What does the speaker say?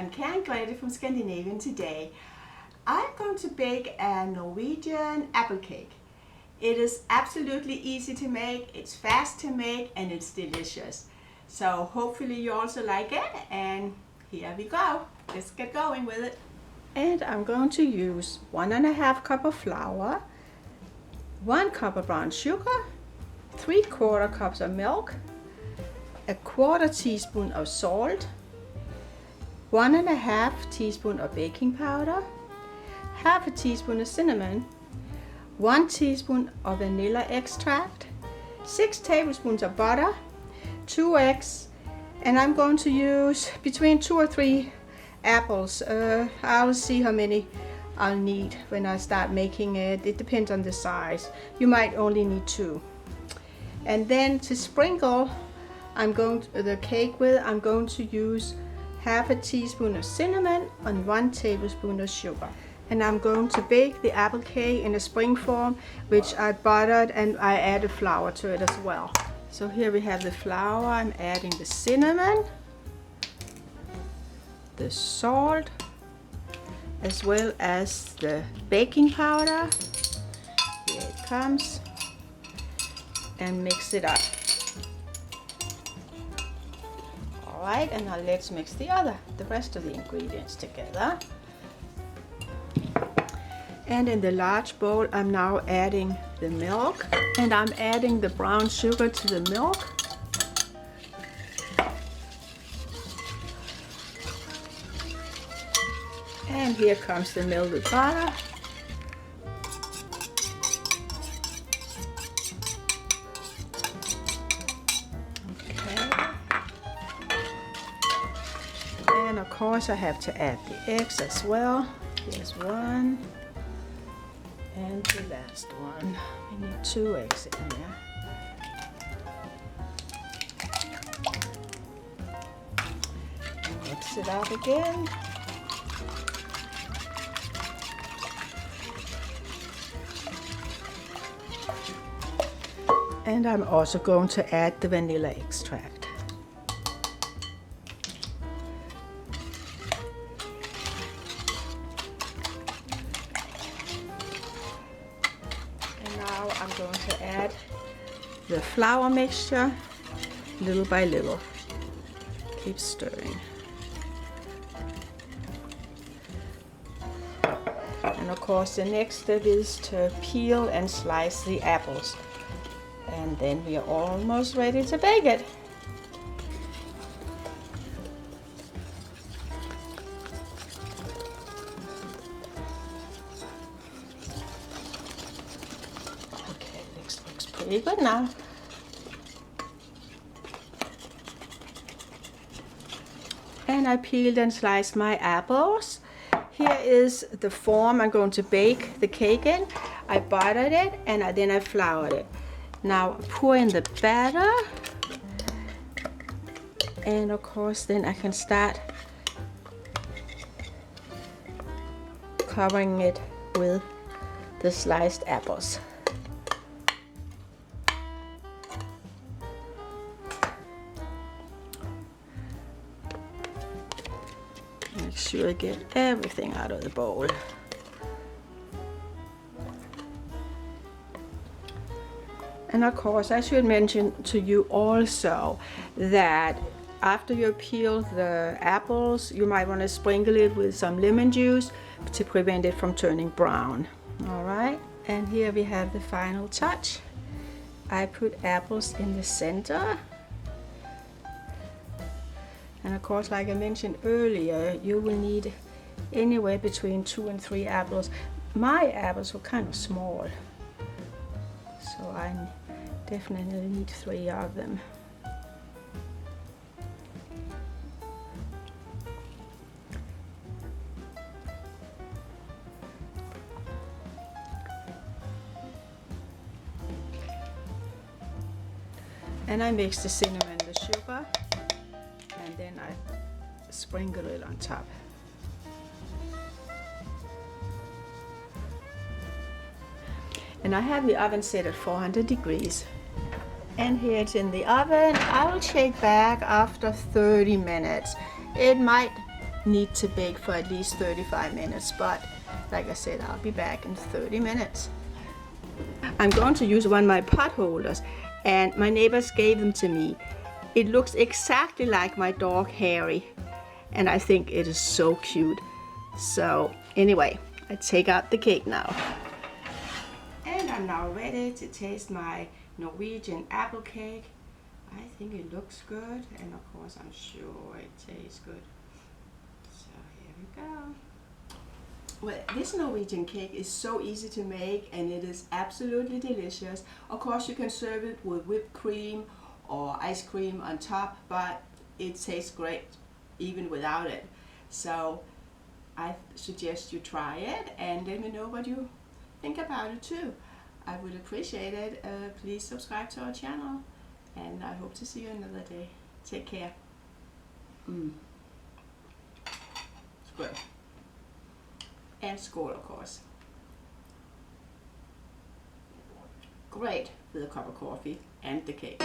I'm Karen Grete from Scandinavian today. I'm going to bake a Norwegian apple cake. It is absolutely easy to make, it's fast to make, and it's delicious. So hopefully you also like it, and here we go. Let's get going with it. And I'm going to use 1.5 cup of flour, 1 cup of brown sugar, 3/4 cups of milk, 1/4 teaspoon of salt, 1.5 teaspoon of baking powder, 1/2 teaspoon of cinnamon, 1 teaspoon of vanilla extract, 6 tablespoons of butter, 2 eggs, and I'm going to use between 2 or 3 apples. I'll see how many I'll need when I start making it. It depends on the size. You might only need 2. And then to sprinkle the cake with, I'm going to use 1/2 teaspoon of cinnamon and 1 tablespoon of sugar. And I'm going to bake the apple cake in a spring form, which I buttered, and I added flour to it as well. So here we have the flour. I'm adding the cinnamon, the salt, as well as the baking powder. Here it comes. And mix it up. Alright, and now let's mix the rest of the ingredients together. And in the large bowl, I'm now adding the milk, and I'm adding the brown sugar to the milk. And here comes the melted butter. And of course I have to add the eggs as well. Here's 1 and the last one. We need 2 eggs in there. Mix it up again. And I'm also going to add the vanilla extract. Now I'm going to add the flour mixture little by little. Keep stirring. And of course the next step is to peel and slice the apples. And then we are almost ready to bake it. Looks pretty good now. And I peeled and sliced my apples. Here is the form I'm going to bake the cake in. I buttered it and then I floured it. Now pour in the batter. And of course then I can start covering it with the sliced apples. Make sure I get everything out of the bowl. And of course, I should mention to you also that after you peel the apples, you might want to sprinkle it with some lemon juice to prevent it from turning brown. All right, and here we have the final touch. I put apples in the center. And of course, like I mentioned earlier, you will need anywhere between 2 and 3 apples. My apples were kind of small, so I definitely need 3 of them. And I mix the cinnamon and the sugar, and then I sprinkle it on top. And I have the oven set at 400 degrees. And here it's in the oven. I will check back after 30 minutes. It might need to bake for at least 35 minutes, but like I said, I'll be back in 30 minutes. I'm going to use one of my pot holders, and my neighbors gave them to me. It looks exactly like my dog Harry, and I think it is so cute. So anyway, I take out the cake now. And I'm now ready to taste my Norwegian apple cake. I think it looks good, and of course I'm sure it tastes good. So here we go. Well, this Norwegian cake is so easy to make, and it is absolutely delicious. Of course you can serve it with whipped cream or ice cream on top, but it tastes great even without it. So I suggest you try it and let me know what you think about it too. I would appreciate it. Please subscribe to our channel, and I hope to see you another day. Take care. It's good. And skål, of course. Great with a cup of coffee and the cake.